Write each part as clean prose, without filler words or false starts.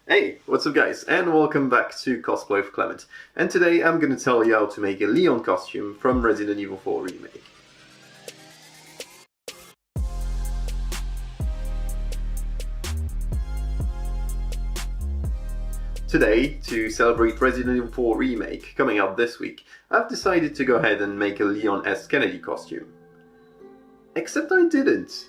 Hey, what's up guys, and welcome back to Cosplay with Clement. And today I'm gonna tell you how to make a Leon costume from Resident Evil 4 Remake. Today, to celebrate Resident Evil 4 Remake coming out this week, I've decided to go ahead and make a Leon S. Kennedy costume. Except I didn't.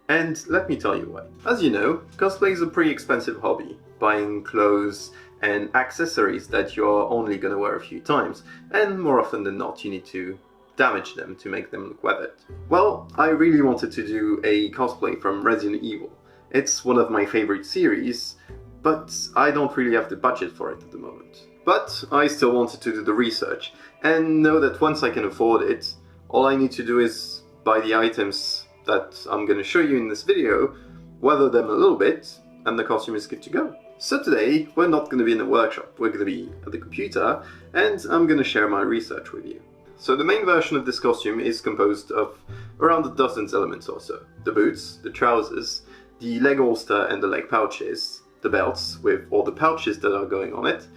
And let me tell you why. As you know, cosplay is a pretty expensive hobby, buying clothes and accessories that you're only gonna wear a few times, and more often than not you need to damage them to make them look weathered. Well, I really wanted to do a cosplay from Resident Evil. It's one of my favorite series, but I don't really have the budget for it at the moment. But I still wanted to do the research, and know that once I can afford it, all I need to do is buy the items that I'm going to show you in this video, weather them a little bit, and the costume is good to go. So today, we're not going to be in a workshop, we're going to be at the computer, and I'm going to share my research with you. So the main version of this costume is composed of around a dozen elements or so. The boots, the trousers, the leg holster and the leg pouches, the belts with all the pouches that are going on it,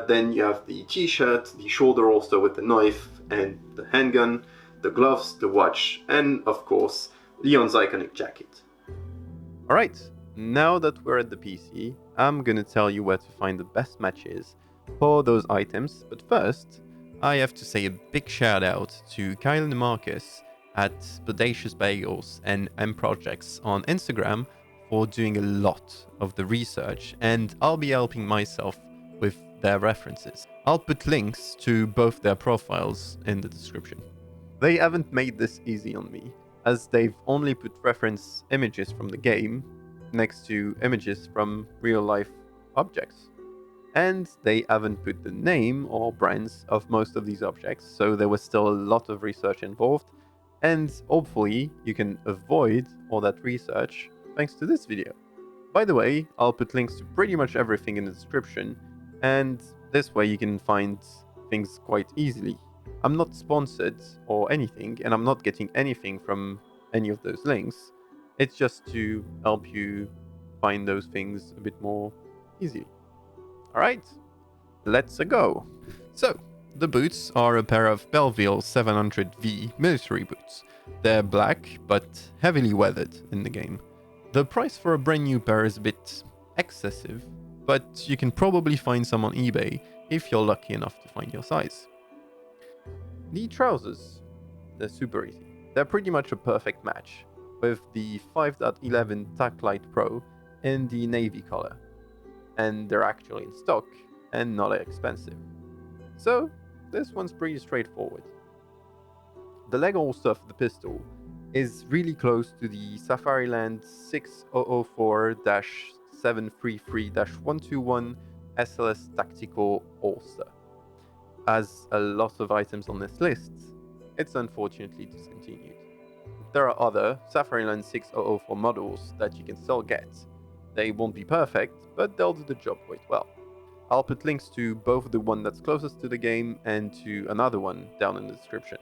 then you have the t-shirt, the shoulder holster with the knife and the handgun, the gloves, the watch, and of course, Leon's iconic jacket. Alright, now that we're at the PC, I'm gonna tell you where to find the best matches for those items, but first, I have to say a big shout out to Kyle and Marcus at Bodacious Bagels and M Projects on Instagram for doing a lot of the research, and I'll be helping myself with their references. I'll put links to both their profiles in the description. They haven't made this easy on me, as they've only put reference images from the game next to images from real-life objects. And they haven't put the name or brands of most of these objects, so there was still a lot of research involved, and hopefully you can avoid all that research thanks to this video. By the way, I'll put links to pretty much everything in the description, and this way you can find things quite easily. I'm not sponsored or anything, and I'm not getting anything from any of those links. It's just to help you find those things a bit more easily. Alright, let's go. So, the boots are a pair of Belleville 700V military boots. They're black, but heavily weathered in the game. The price for a brand new pair is a bit excessive, but you can probably find some on eBay if you're lucky enough to find your size. The trousers, they're super easy. They're pretty much a perfect match, with the 5.11 Taclite Pro in the navy color. And they're actually in stock, and not expensive. So, this one's pretty straightforward. The leg holster of the pistol is really close to the Safariland 6004-733-121 SLS Tactical holster. As a lot of items on this list, it's unfortunately discontinued. There are other Safariland 6004 models that you can still get. They won't be perfect, but they'll do the job quite well. I'll put links to both the one that's closest to the game and to another one down in the description.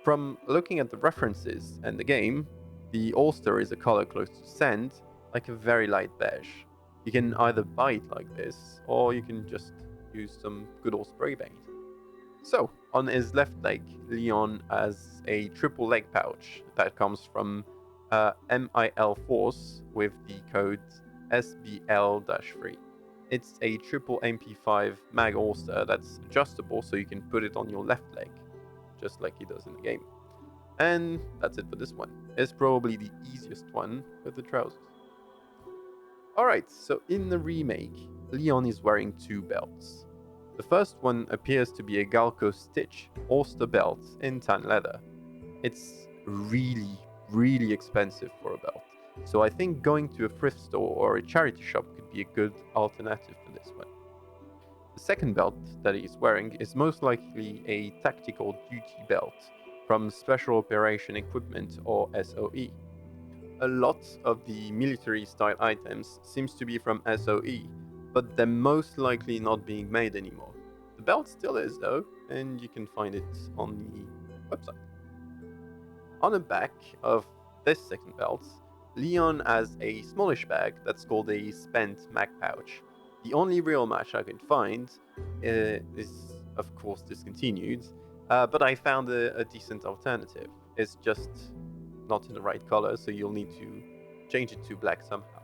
From looking at the references and the game, the holster is a color close to sand, like a very light beige. You can either buy it like this, or you can just use some good old spray paint. So, on his left leg, Leon has a triple leg pouch that comes from MIL Force with the code SBL-3. It's a triple MP5 mag holster that's adjustable, so you can put it on your left leg, just like he does in the game. And that's it for this one. It's probably the easiest one with the trousers. Alright, so in the remake, Leon is wearing two belts. The first one appears to be a Galco Stitch holster belt in tan leather. It's really expensive for a belt, so I think going to a thrift store or a charity shop could be a good alternative for this one. The second belt that he's wearing is most likely a tactical duty belt from Special Operation Equipment or SOE. A lot of the military style items seems to be from SOE, but they're most likely not being made anymore. The belt still is though, and you can find it on the website. On the back of this second belt, Leon has a smallish bag that's called a spent mag pouch, The only real match I could find is, of course, discontinued, but I found a decent alternative. It's just not in the right color, so you'll need to change it to black somehow.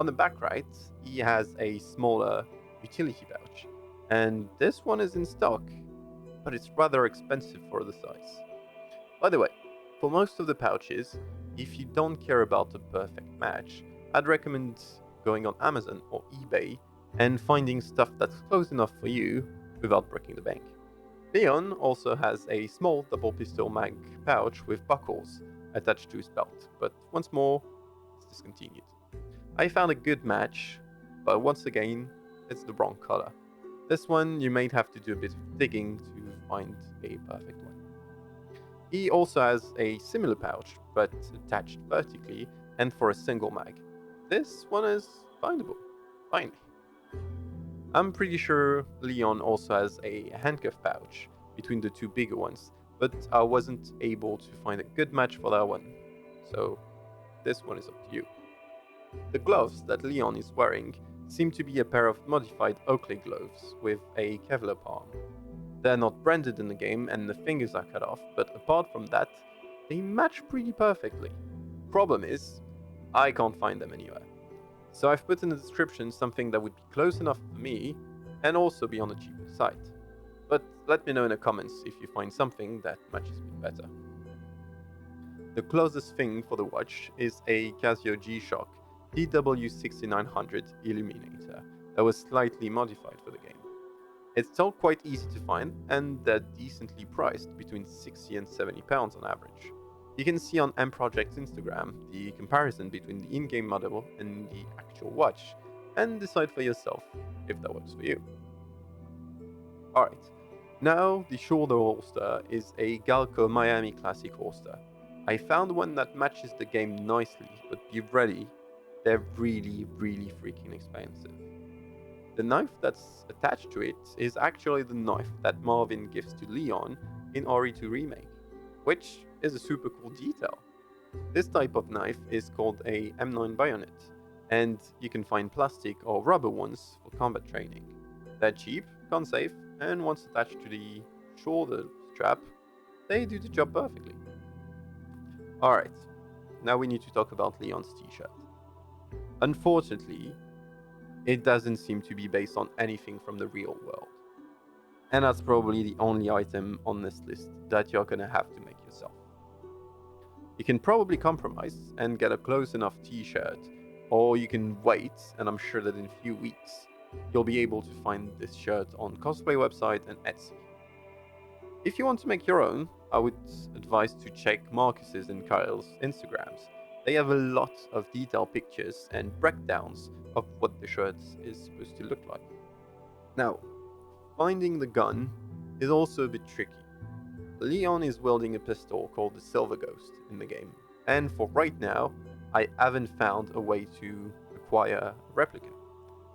On the back right, he has a smaller utility pouch, and this one is in stock, but it's rather expensive for the size. By the way, for most of the pouches, if you don't care about a perfect match, I'd recommend going on Amazon or eBay and finding stuff that's close enough for you without breaking the bank. Leon also has a small double pistol mag pouch with buckles attached to his belt, but once more, it's discontinued. I found a good match, but once again, it's the wrong color. This one you might have to do a bit of digging to find a perfect one. He also has a similar pouch, but attached vertically and for a single mag. This one is findable, finally. I'm pretty sure Leon also has a handcuff pouch between the two bigger ones, but I wasn't able to find a good match for that one, so this one is up to you. The gloves that Leon is wearing seem to be a pair of modified Oakley gloves with a Kevlar palm. They're not branded in the game and the fingers are cut off, but apart from that, they match pretty perfectly. Problem is, I can't find them anywhere. So I've put in the description something that would be close enough for me and also be on the cheaper side. But let me know in the comments if you find something that matches me better. The closest thing for the watch is a Casio G-Shock DW6900 Illuminator that was slightly modified for the game. It's still quite easy to find, and they're decently priced, between 60 and 70 pounds on average. You can see on M Project's Instagram the comparison between the in-game model and the actual watch, and decide for yourself if that works for you. Alright, now the shoulder holster is a Galco Miami Classic holster. I found one that matches the game nicely, but be ready, they're really freaking expensive. The knife that's attached to it is actually the knife that Marvin gives to Leon in RE2 Remake, which is a super cool detail. This type of knife is called a M9 bayonet, and you can find plastic or rubber ones for combat training. They're cheap, gun safe, and once attached to the shoulder strap, they do the job perfectly. Alright, now we need to talk about Leon's t-shirt. Unfortunately, it doesn't seem to be based on anything from the real world. And that's probably the only item on this list that you're gonna have to make yourself. You can probably compromise and get a close enough t-shirt, or you can wait, and I'm sure that in a few weeks, you'll be able to find this shirt on Cosplay website and Etsy. If you want to make your own, I would advise to check Marcus's and Kyle's Instagrams. They have a lot of detailed pictures and breakdowns of what the shirt is supposed to look like. Now, finding the gun is also a bit tricky. Leon is wielding a pistol called the Silver Ghost in the game, and for right now, I haven't found a way to acquire a replica.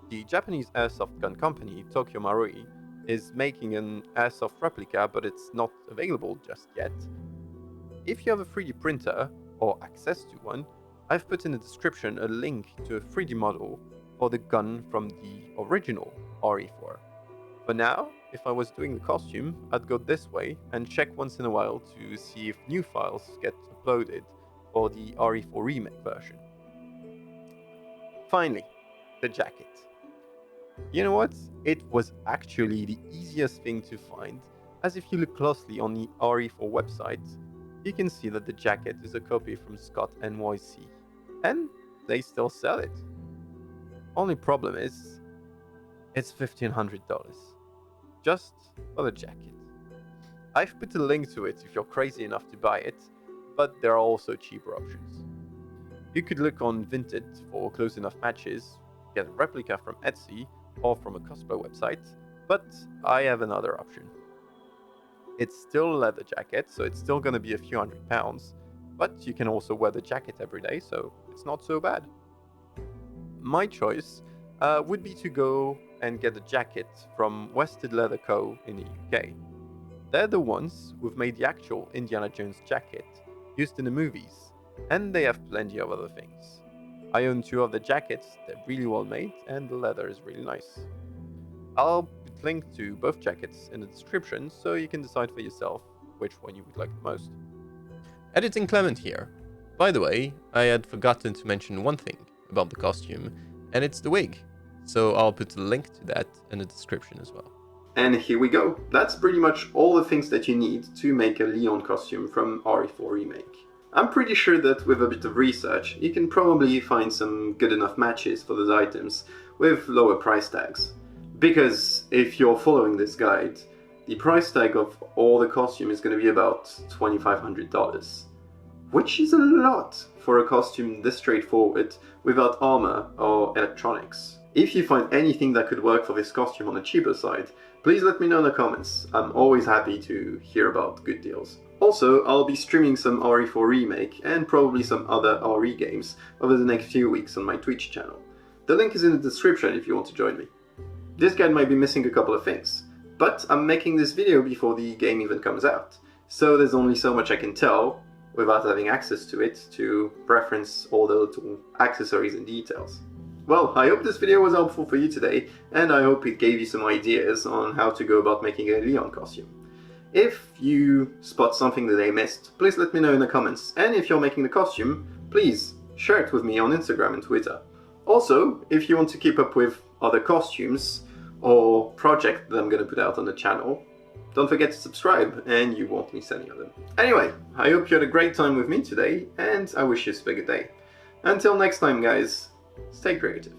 The Japanese airsoft gun company, Tokyo Marui, is making an airsoft replica, but it's not available just yet. If you have a 3D printer, or access to one, I've put in the description a link to a 3D model for the gun from the original RE4. For now, if I was doing the costume, I'd go this way and check once in a while to see if new files get uploaded for the RE4 remake version. Finally, the jacket. You know what? It was actually the easiest thing to find, as if you look closely on the RE4 website, you can see that the jacket is a copy from Scott NYC, and they still sell it. Only problem is, it's $1,500, just for the jacket. I've put a link to it if you're crazy enough to buy it, but there are also cheaper options. You could look on Vinted for close enough matches, get a replica from Etsy or from a cosplay website, but I have another option. It's still a leather jacket, so it's still going to be a few £100, but you can also wear the jacket every day, so it's not so bad. My choice would be to go and get a jacket from Wested Leather Co. in the UK. They're the ones who've made the actual Indiana Jones jacket used in the movies, and they have plenty of other things. I own 2 of the jackets, they're really well made, and the leather is really nice. I'll put links to both jackets in the description so you can decide for yourself which one you would like the most. Editing Clement here. By the way, I had forgotten to mention one thing about the costume, and it's the wig. So I'll put a link to that in the description as well. And here we go. That's pretty much all the things that you need to make a Leon costume from RE4 Remake. I'm pretty sure that with a bit of research, you can probably find some good enough matches for those items with lower price tags. Because if you're following this guide, the price tag of all the costume is going to be about $2,500. Which is a lot for a costume this straightforward without armor or electronics. If you find anything that could work for this costume on the cheaper side, please let me know in the comments. I'm always happy to hear about good deals. Also, I'll be streaming some RE4 Remake and probably some other RE games over the next few weeks on my Twitch channel. The link is in the description if you want to join me. This guide might be missing a couple of things, but I'm making this video before the game even comes out, so there's only so much I can tell without having access to it to reference all the little accessories and details. Well, I hope this video was helpful for you today, and I hope it gave you some ideas on how to go about making a Leon costume. If you spot something that I missed, please let me know in the comments, and if you're making the costume, please share it with me on Instagram and Twitter. Also, if you want to keep up with other costumes or projects that I'm going to put out on the channel, don't forget to subscribe and you won't miss any of them. Anyway, I hope you had a great time with me today, and I wish you a good day. Until next time guys, stay creative.